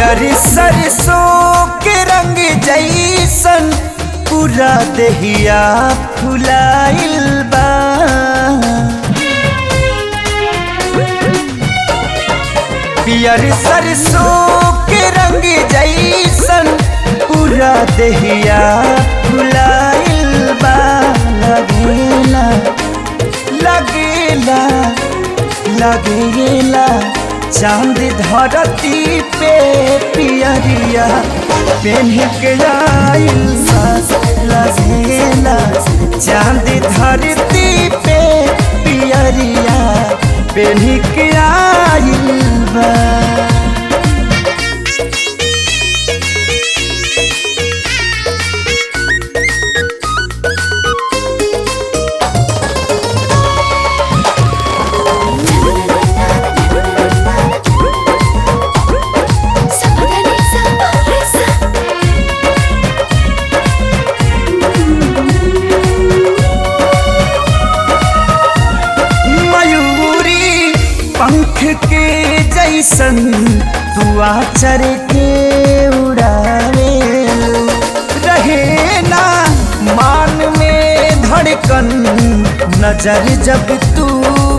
पियर सरसों के रंग जैसन पूरा देहिया फुलाइल बा। पियर सरसों के रंग जैसन पूरा देहिया फुलाइल बा। लगेला लगेला लगेला चांद धरती पे पियरिया पेन्ह के आइल बा। लगेला चांद धरती पे पियरिया पेन्ह के आइल बा। पंख के जैसन दुआ चर के उड़ावे रहे ना मान में धड़कन नजर जब तू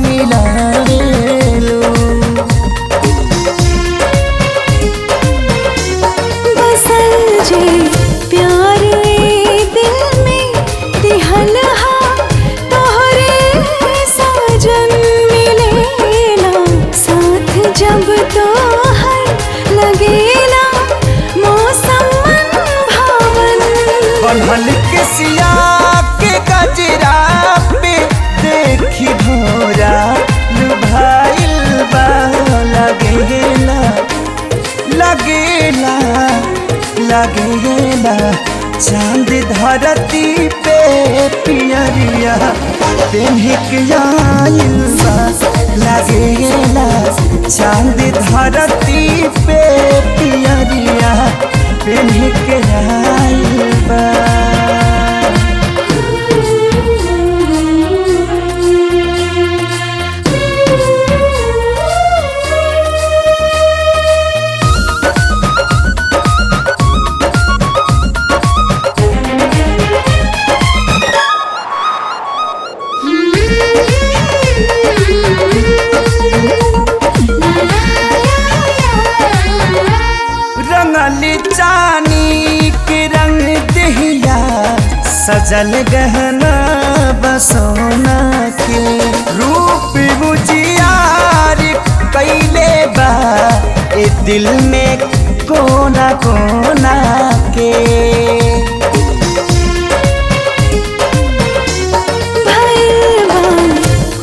मिलावे लो। बसल जे प्यार दिल में दिहल हा तोहरे साजन जब तो हर लगेला मौसम भावन। बनल के सिया के गजरा पे देखी भोरा लुभाइल बा। लगेला लगेला लगेला चांद धरती पे पियरिया पेन्ह के आइल बा। लगेला चांद धरती पे पियरिया पेन्ह के आइल बा। चानी के रंग दहिया सजल गहना बसोना के रूप बुझियार कैले बा ए दिल में कोना कोना के।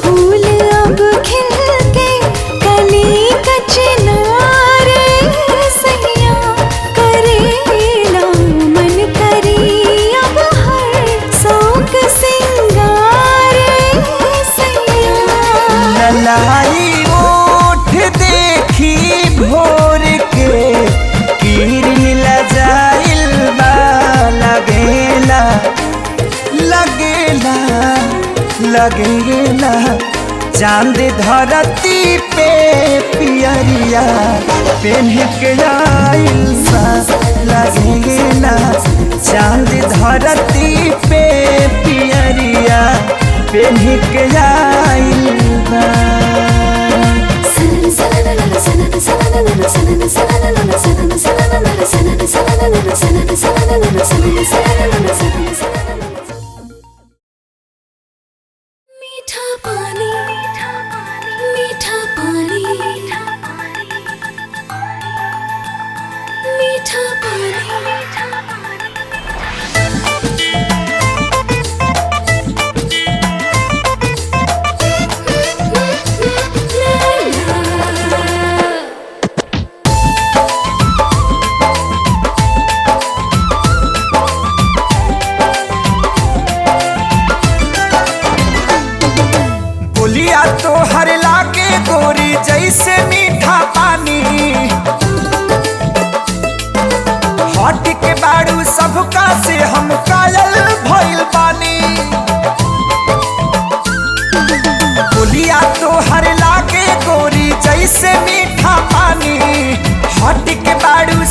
फूल अब खिल के कली कचनार सैया करेला मन करी अब हर शौक सिंगार सैया। ललाई ओठ देखी भोर के किरण लजाइल बा। लगेला लगेला लगेला चांद धरती पे पियरिया पेन्ह के आइल बा। लगेला चांद धरती पे पियरिया पेन्ह के आइल बा। मीठा पानी मीठा पानी मीठा पानी। बोलिया तो हर लागे गोरी जैसे मीठा पानी। हट के बाड़ू सबका से हम कायल भइल बानी। बोलिया तो हर लागे गोरी जैसे मीठा पानी। हट के बाड़ू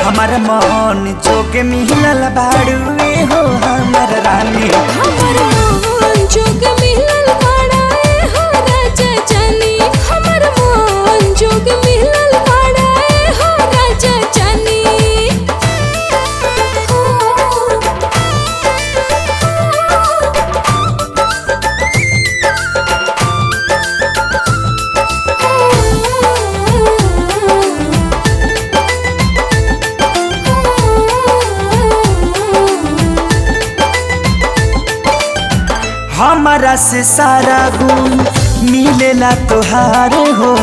हमार मन जोगे मिलल बाड़ुए हो हमर रानी। हमर मन जोग मिलल बाड़ा ए हो राजा जानी। हमर मन जोग मिलल बाड़ा ए हो राजा जानी। हमारा से सारा गुण मिलेला तोहार हो।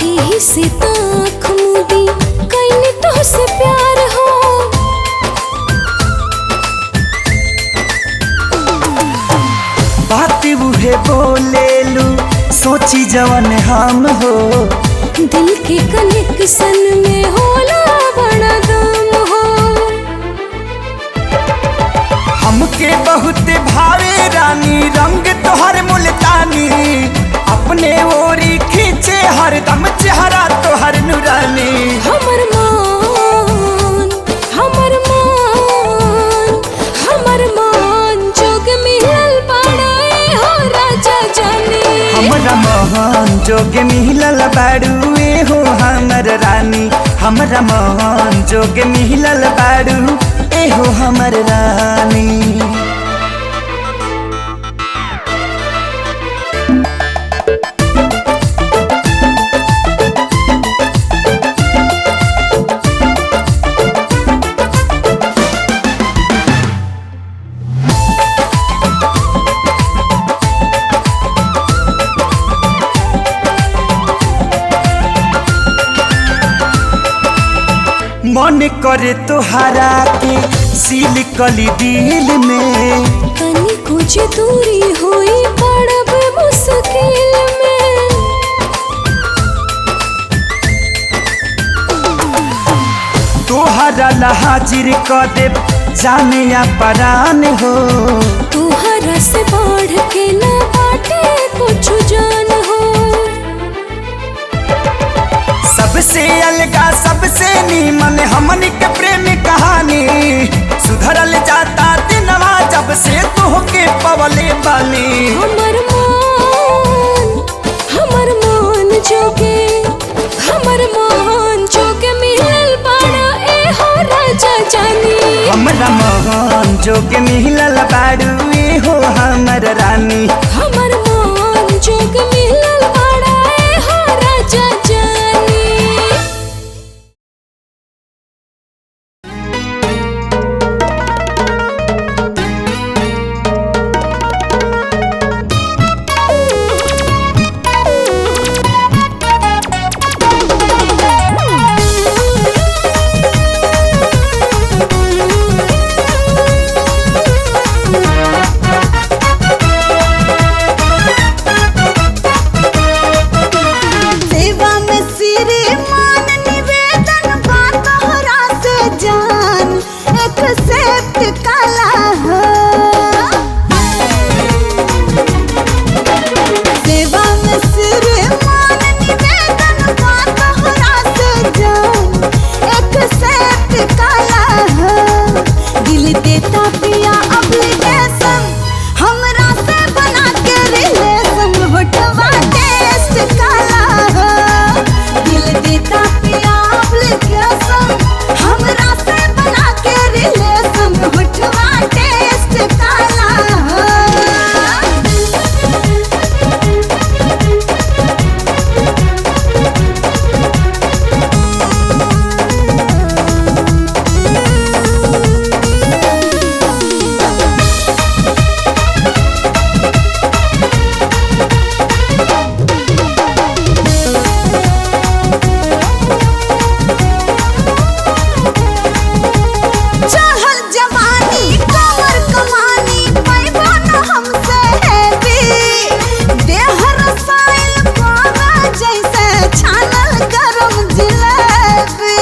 यही से ताख मुदी कैले तोहसे प्यार हो। बात उहे बोलेलू सोची जवन हम हो। दिल के कनेक्शन में होला बड़ा दम हो। हमके बहुत भावे रानी रंग तोहर मुल्तानी। अपने ओरी खींचे हरदम चेहरा तोहर नूरानी। हमर मान हमर मान हमर मान जोग मिलल बाड़ा ए हो राजा जानी। हमरा मोहन जोगे मिलल बाड़ुए हो हमर रानी। हमरा मोहन जोगे मिलल बाड़ू ए हो हमर रानी। मन करे तोहरा के सील कली दिल में। तनी कुछ दूरी हुई पड़ब मुश्किल में। तोहरा ला हाजिर क दे जाने या परान हो। तोहरा से बढ़ के ना बाटे कुछ जान हो। सबसे अलगा सबसे नीमन हमन के प्रेम कहानी। सुधरल जाता दिनवा जब से तोहके पवले बानी। हमर मान जोगे हमर मान जोगे मिलल बाड़ा ए हो राजा जानी। हमरा मोहन जोगे मिलल बाड़ुए हो हमर रानी। हमर मान जोग मिलल बाड़ा ए हो राजा जानी। सेवा में सिरे मान निवेदन बा तोहरा से जान। एक्सेप्ट काला हो। सेवा में सिरे मान निवेदन बा तोहरा से जान। एक्सेप्ट काला हो। दिल देता पिया एप्लीकेशन हमरा से बना के रिलेशन। होठवा टेस्ट काला हो। दिल देता पिया एप्लीकेशन हमरा से बना के रिलेशन। होठवा टेस्ट काला हो। चाहल जवानी कमर कमानी पैबा न हमसे हैवी। देह रसायन पावा जैसे छानल गरम जिलेबी।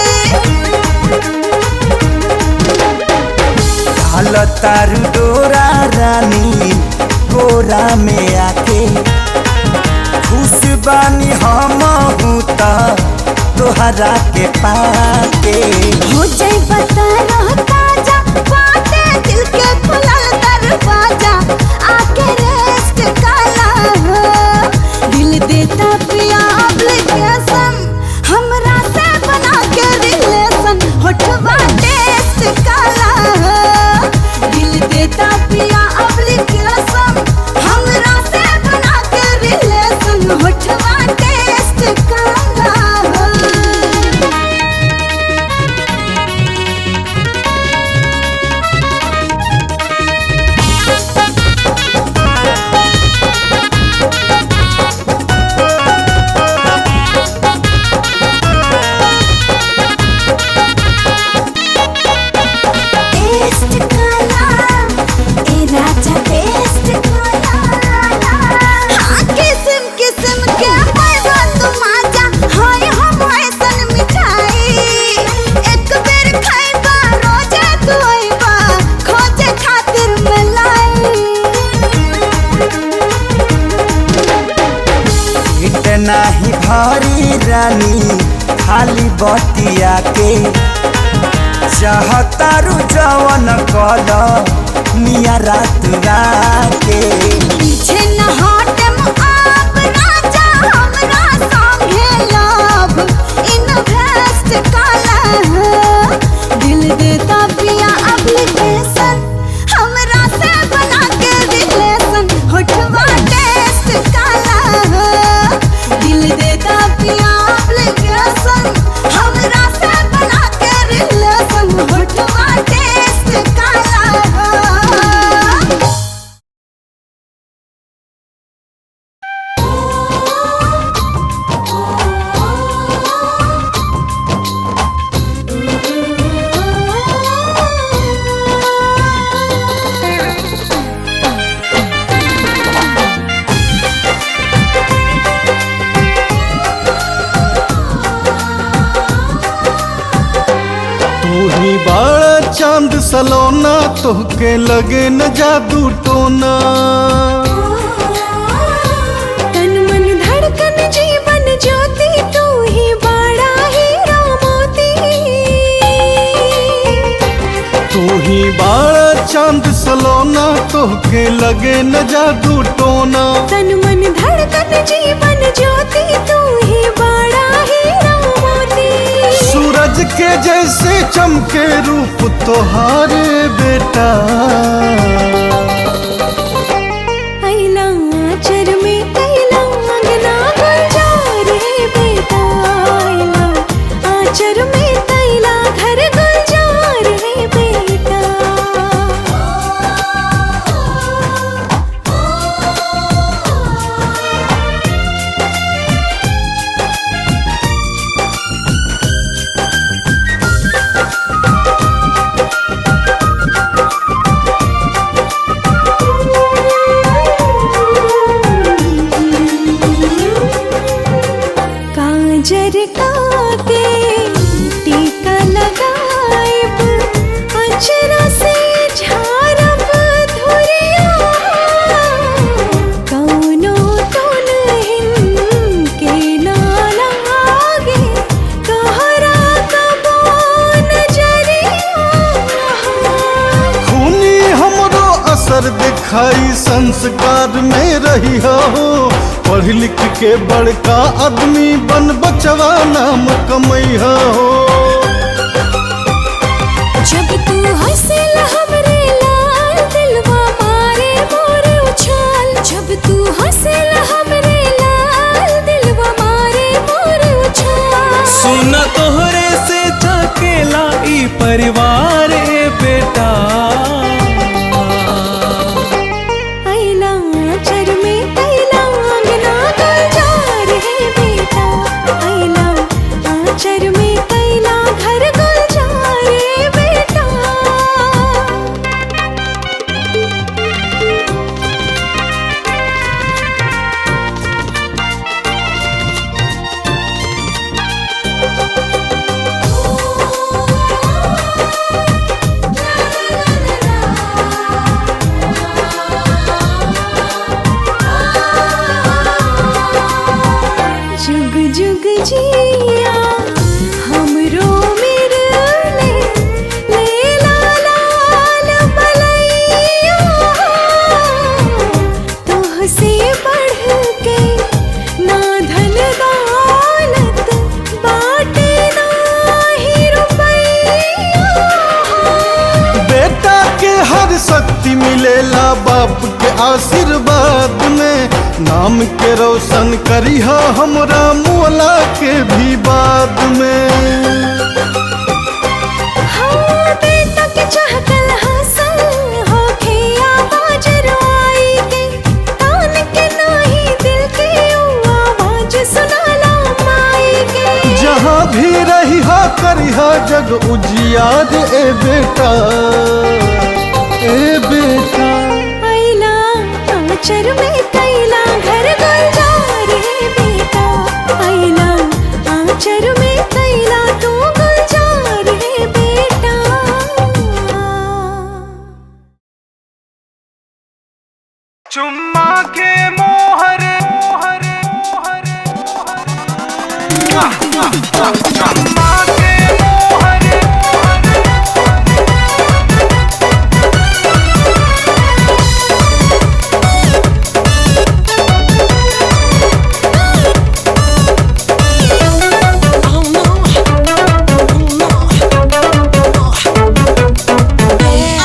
डाल तारू डोरा रानी कोरा में आके। खुश बानी हम हूँ तो तोहरा के पाके। हो जाए बता ताजा बाटे दिल के खुलल दरवाजा आके रेस्ट काला हो। दिल देता पिया एप्लीकेशन हमरा से बना के रिलेशन होठवा टेस्ट काला हो। दिल देता पिया एप्लीकेशन हमरा से बना के रिलेशन होठवा टेस्ट काला हो। टेस्ट काला ए राजा टेस्ट काला। हाँ किस्म किस्म के पैदा तुम आजा हाय हम ऐसन मिठाई। एक बेर खाइबा रोजे तू आइबा खोजे खातिर मलाई। इतना ही भारी रानी खाली बतिया के चाहतारू जवन कल मिया रात के। पीछे न हटम आप राजा हमरा संगे लव इन्वेस्ट काला हो। दिल देता पिया एप्लीकेशन हमरा से बना के रिलेशन होठवा टेस्ट काला हो। दिल देता पिया एप्लीकेशन हमरा से बना के रिलेशन होठवा टेस्ट काला हो। तू ही बड़ा चांद सलोना तोहके लगे न जादू टोना। तन मन धड़कन जीवन ज्योति तू ही बड़ा हीरा मोती। तू ही बड़ा चांद सलोना तोहके लगे न जादू टोना। तन मन धड़कन जीवन ज्योति तू ही बड़ा हीरा मोती। सूरज के जैसे चमके रूप तोहारे बेटा। अइला आचर में कैला अंगना गुलजार रे बेटा। अइला आचर में कैला घर गुलजार रे बेटा। काजर काके टीका लगाइब अचरा से झारब धुरिया। कौनो तोन हिन के ना लागे तोहरा कबो नजरिया। खूनी हमरो असर दिखाई संस्कार में रही हो। पढ़ लिख के बड़का आदमी बन बचवा नाम कमैया हो। जब तू हंसल हमरे लाल दिलवा मारे मोर उछाल। जब तू हंसल हमरे लाल दिलवा मारे मोर उछाल। सुना तोहरे से थकेला ई परिवार ए बेटा। अइला आचर में कैला अंगना गुलजार रे बेटा। अइला आचर में कैला घर गुलजार रे बेटा। जुग जुग जिया आशीर्वाद में नाम के रोशन करिहा हमरा मोला के भी बाद में। हाँ, बेटा के चाहतल हासिल होखे आवाज रुआई के, कान के नाही दिल के ऊ आवाज सुनाला माई के। जहाँ भी रहिहा करिहा जग उजियार ए बेटा, ए बेटा। आइला आंचर में कैला घर गुलजार रे बेटा, आइला आंचर में कैला तू गुलजार रे बेटा। चुम्मा के मोहर चुम्मा के मोहर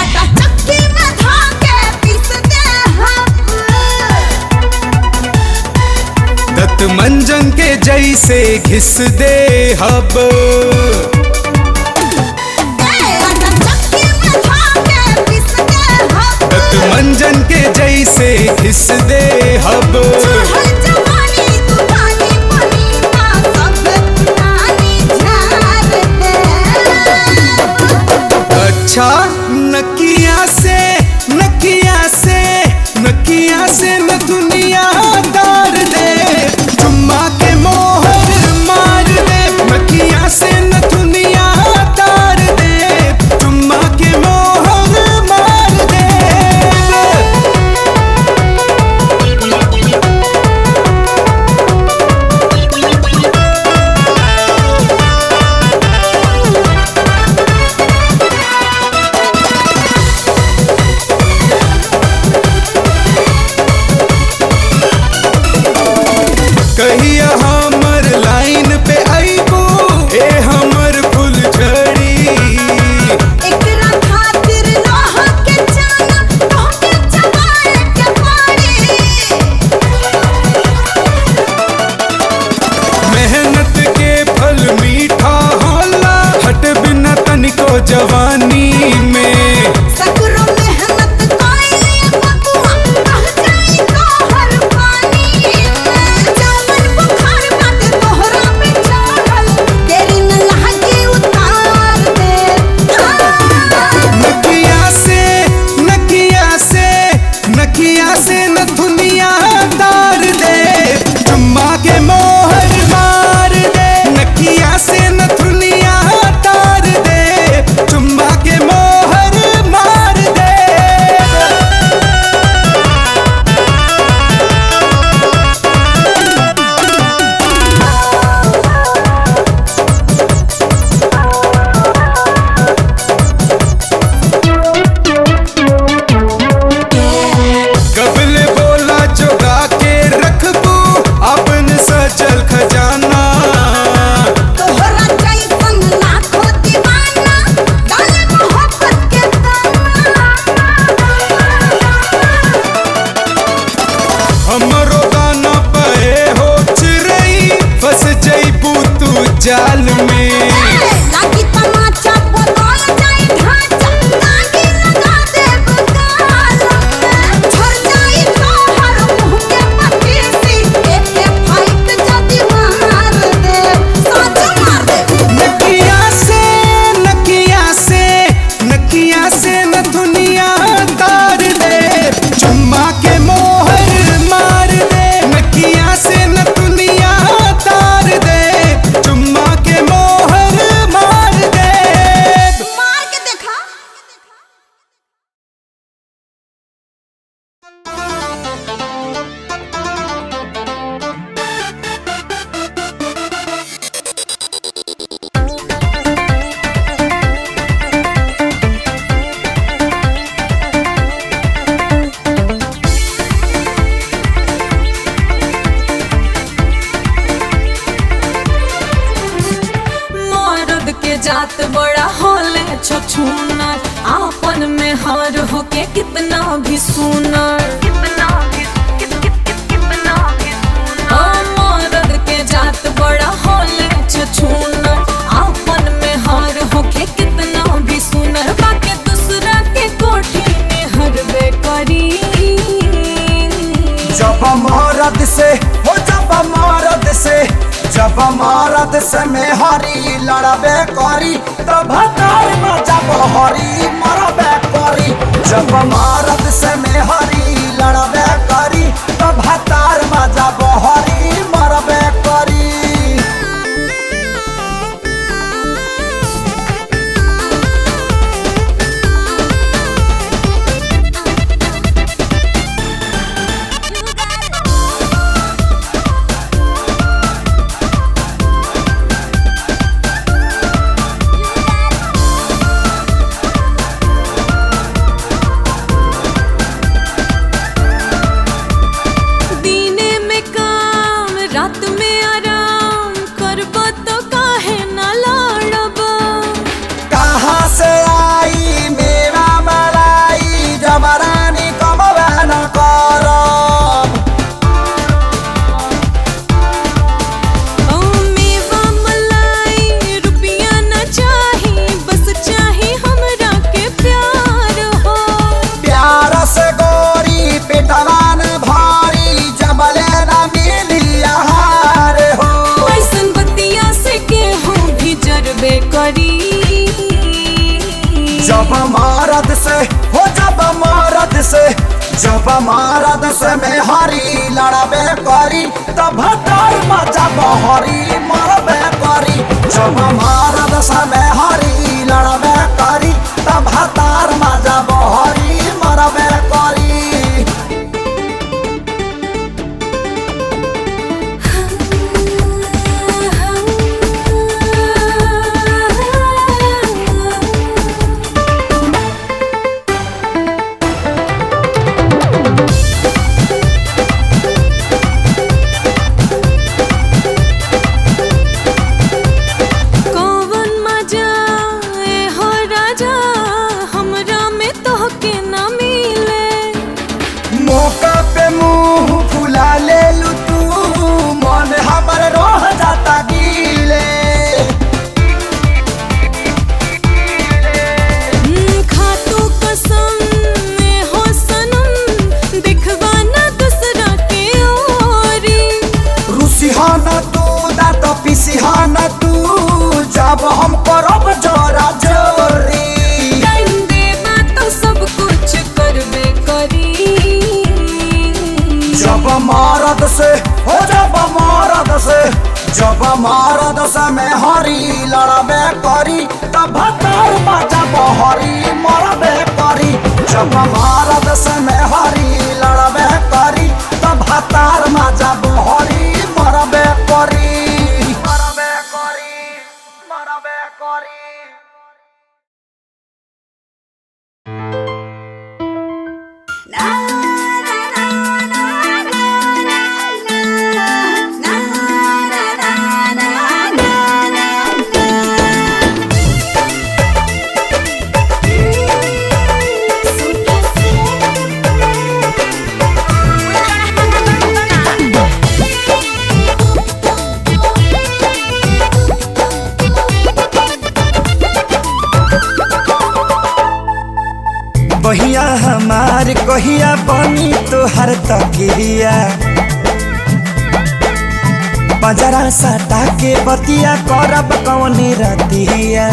आटा चक्की में धाके पीसते हम। दत्त मंजन के जैसे घिस दे हब। आटा चक्की में धाके पीसते हम। दत्त मंजन के जैसे घिस दे हब। चढ़ल जवानी तूफानी बनीता सब पुरानी झाड़ दे। अच्छा नकिया से नकिया से नकिया से न दुनिया तार दे, चुम्मा के मोहर मार दे। नकिया से न दुनिया तार दे, चुम्मा के मोहर मार दे। कहिया हमर लाइन पे आइबो ए हमर फुलझड़ी। एकरा खातिर लोह के जाना तोहके चबाए के पड़ी। मेहनत के फल मीठा होला, हट बिना तनिको जवानी में। सकरो मेहनत कोइली बबुआ कह जाई तोहर पानी। जवन बुखार बाटे तोहरा पे चढ़ल, तेरी न लहकी उतार दे। नकिया से नकिया से नकिया से न दुनिया तार दे, चुम्मा के मोहर मार दे। नकिया से न दुनिया तार दे, चुम्मा के मोहर मार दे। कबल बोला चुरा के रखबू अपन सजल खजाना। तोहरा जैसन लाखों दीवाना डाले मोहब्बत के दाना। हमरो गाना पे हो चिरई, फंस जइबू तू जाल में। लागी तमाचा बदल जाई ढांचा, लागी लगा दे बगाल में। झड़ जाई तोहर मुँह के पतीसी, एके फाइट जदी मार दे, साच मार दे। नकिया से नकिया से नकिया से न दुनिया तार दे, चुम्मा के मोहर मार दे। नकिया से न दुनिया तार दे, चुम्मा के मोहर मार दे। मार के देखा। मर्द के जात बड़ा होले छछूनर, आपन में हार होके कितना भी सुनर मर्द के जात बड़ा होले छछूनर। आपन में हार होके कितना भी सुनर बाके दूसरा के कोठी में हरबे करी। जब मरद से हो जब मरद से में हरी लड़बे करी तब जब हरी मरबे करी। जब मरद से में हरी लड़बे करी तब जब हरी मरबे करी। जब मरद से में हरी लड़बे करी तब जब हरी मरबे करी। जब मरद से में हरी लड़बे करी तब जब हरी मरबे करी। मौका पे मुंह फुला ले लू तू मन हमर रह जाता गीले। खातू कसम हो सनम दिखवा ना दूसरा के ओरी। रुसिहाना तू दांत पिसिहाना तू जब हम करब जोरा जोरी। टाइम देबा तो सब कुछ करबे करी। जब मरद से में हरी लड़बे करी तब जब हरी मरबे करी। जब मरद से में हरी लड़बे करी तब जब हरी मरबे करी। बहिया हमार कहिया बनी तोहर तकिया बजरा सटा के बतिया करब कौनी रतिया।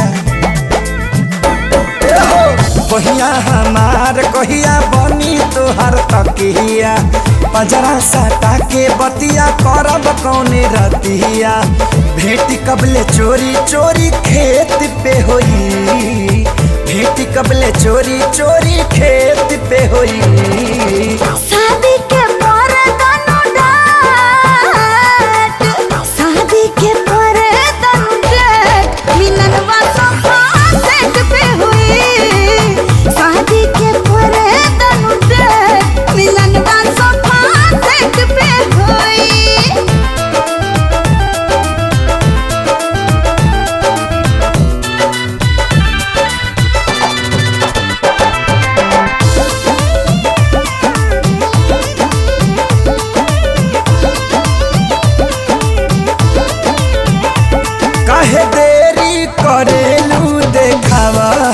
बहिया हमार कहिया बनी तोहर तकिया बजरा सटा के बतिया करब कौनी रतिया। भेटी कबले चोरी चोरी खेत पे होई भेटी कबले चोरी चोरी खेत पे होई। शादी के पर तनु डाट शादी के पर तनु डाट मिलनवा सोफा सेट पे हुई। शादी के पर तनु डाट मिलनवा सोफा सेट पे हुई।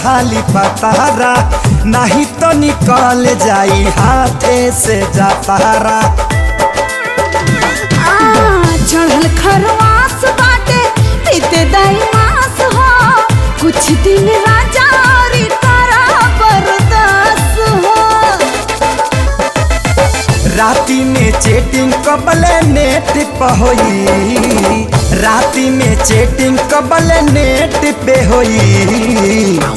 हाली पतारा, नहीं तो निकल जाई हाथे से जातारा। चढ़ल खरवास बाटे पीते दाई मास हो, कुछ दिन राजा और तारा बरदास हो। राती में चेटिंग कबले नेट पे होई, राती में चेटिंग कबले नेट पे होई।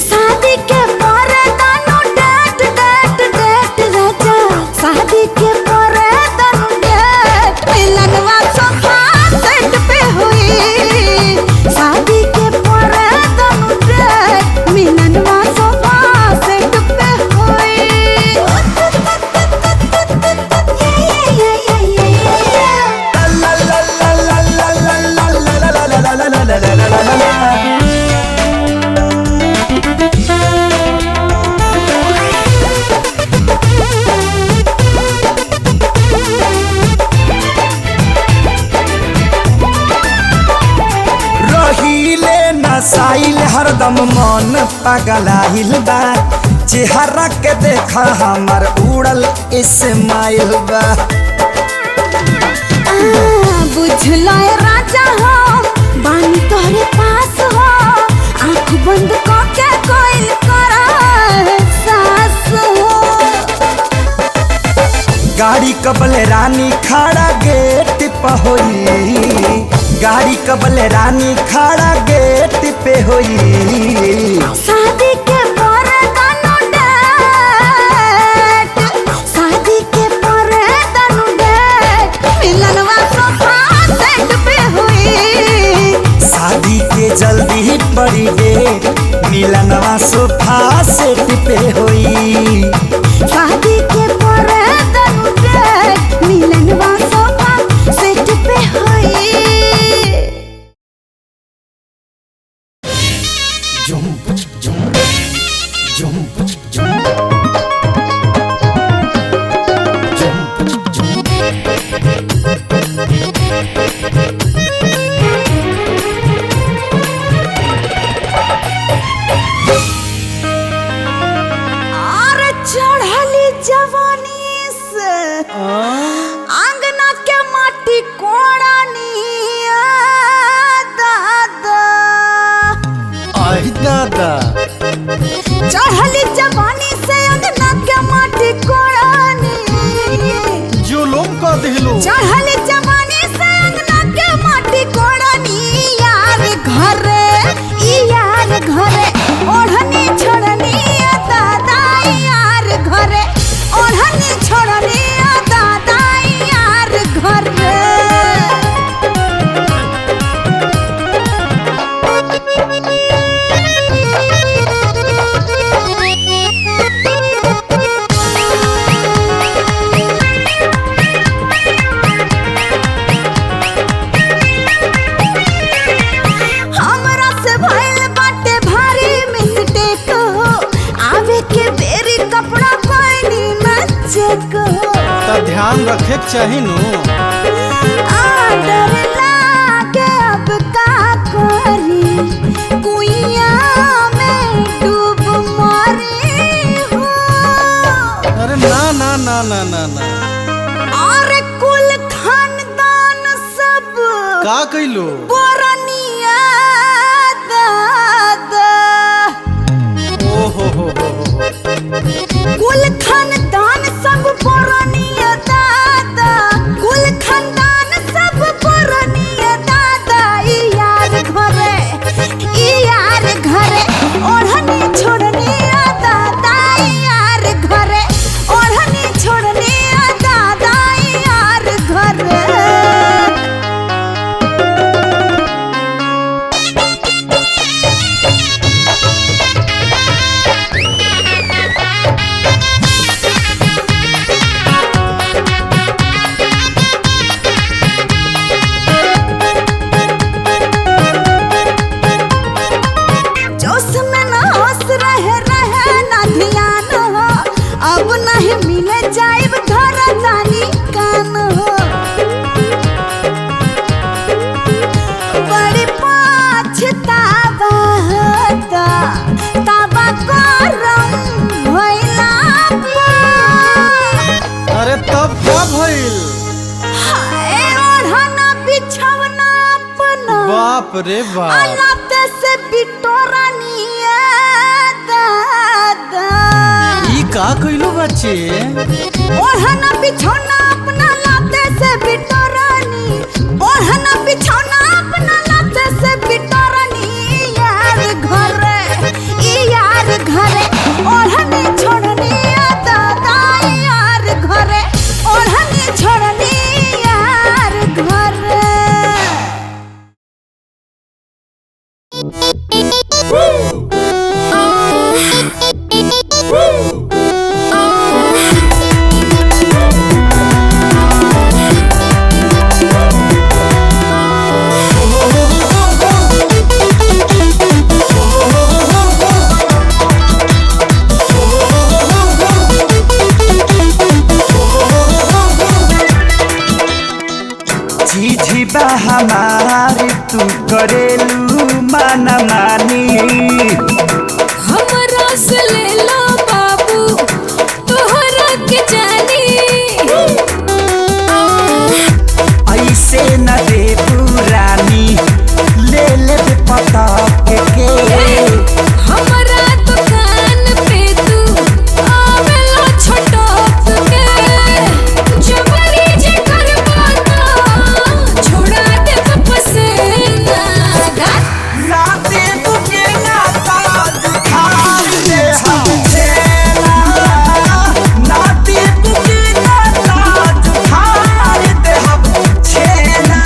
शादी के परे दानो डेट डेट डेट राजा, शादी के परे दानो डेट मिलनवा सोफा सेट पे हुई। शादी के परे दानो डेट मिलनवा सोफा सेट पे हुई। रहीले नसाइल हरदम मन पगलाइल बा, चेहरा के देखा हमर उड़ल इस्माइल बा। बुझलो राजा हो बानी तोहरे पास हो, आँख बंद करके कोई करा सास हो। गाड़ी कबले रानी खड़ा गेट पे होई, गाड़ी कबले रानी खड़ा गेट पे होई। शादी के परे दानो डेट, शादी के परे दानो डेट मिलनवा सोफा सेट पे हुई। शादी के जल्दी बड़ी डेट मिलनवा सोफा सेट पे होई। शादी के परे दानो डेट मिलनवा सोफा सेट पे हुई। अरे चढ़ली जवानी से आंगना के माटी कोड़नी दादा। आई दादा चढ़ली जवानी से अंगना के माटी कोड़नी, जुलुम का दिलो। चढ़ली जवानी से अंगना के माटी कोड़नी। यार घरे यार घरे ओढ़नी छोड़नी दादा, यार घरे ओढ़नी छोड़नी दादा, यार घरे। हमरा से भइल बाटे भारी मिस्टेक हो, आवे के बेरी कपड़ा कोइनी में चेक हो। ता ध्यान रखे के चाही नु। डर लागे अब का करी, कुइया में डूब मरी हो। अरे ना ना ना ना ना ना, और कुल खानदान सब का कइलो? बोरनिया दादा। ओ हो। कुल खानदान सब बोरनिया दादा, कुल खानदान सब बोरनिया दादा। ई यार घरे ओढ़नी छोड़नी दादा, ई यार घरे ओढ़नी छोड़नी दादा, ई यार घरे। बाप रे बाप। आलाते से बिटोरानिया दादा। ई का कइलो बच्चे? ओढ़ना बिछौना अपना लाते से बिटोरानी, ओढ़ना बिछौना अपना लाते से बिटोरानी। यार घरे ई यार घरे ओढ़नी छोड़नी दादा। यार घरे ओढ़नी छोड़नी यार घरे। जीजी बा हमारी तू करेलू माना मानी। हमरा से ले लो बाबू तोहरा के जानी। ऐसे न दे पुरानी ले ले पता के हमरा दुकान पे तू आवेला छटक के। जबरी जे करबो ना छोड़ा दे पसेना। ना दे तुझे ना ताज खार दे हम छेना। ना दे तुझे ना ताज खार दे हम छेना।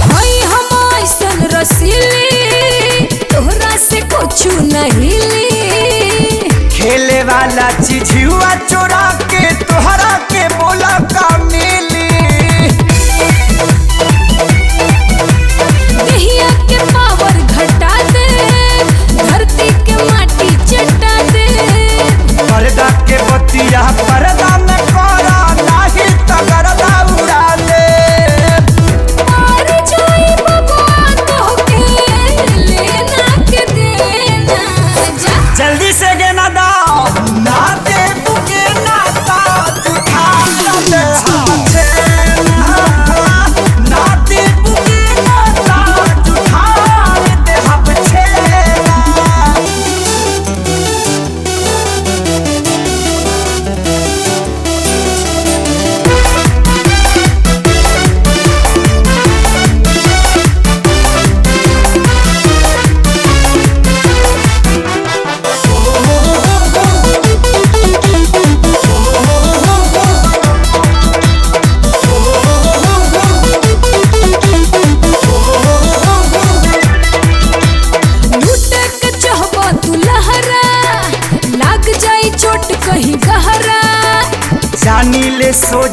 हई हम ऐसन रसीली तोहरा से कुछ नहीं ली। खेले वाला चीजुआ चोरा के तोहरा के बोला का मिली। दहिया के पावर घटा दे, धरती के माटी चटा दे। पर्दा के बतिया पर्दा में करा नाही तगरदा उड़ा दे। पार जाई बबुआ तोहके लेना के देना। जा जल्दी से गेना दाओ ना दे बुके ना ताज खार दे हम छेना। ना दे बुके ना ताज खार दे हम छेना। लूटे के चाहबो तू लहरा, लाग जाई चोट कहीं गहरा। जानी ले सो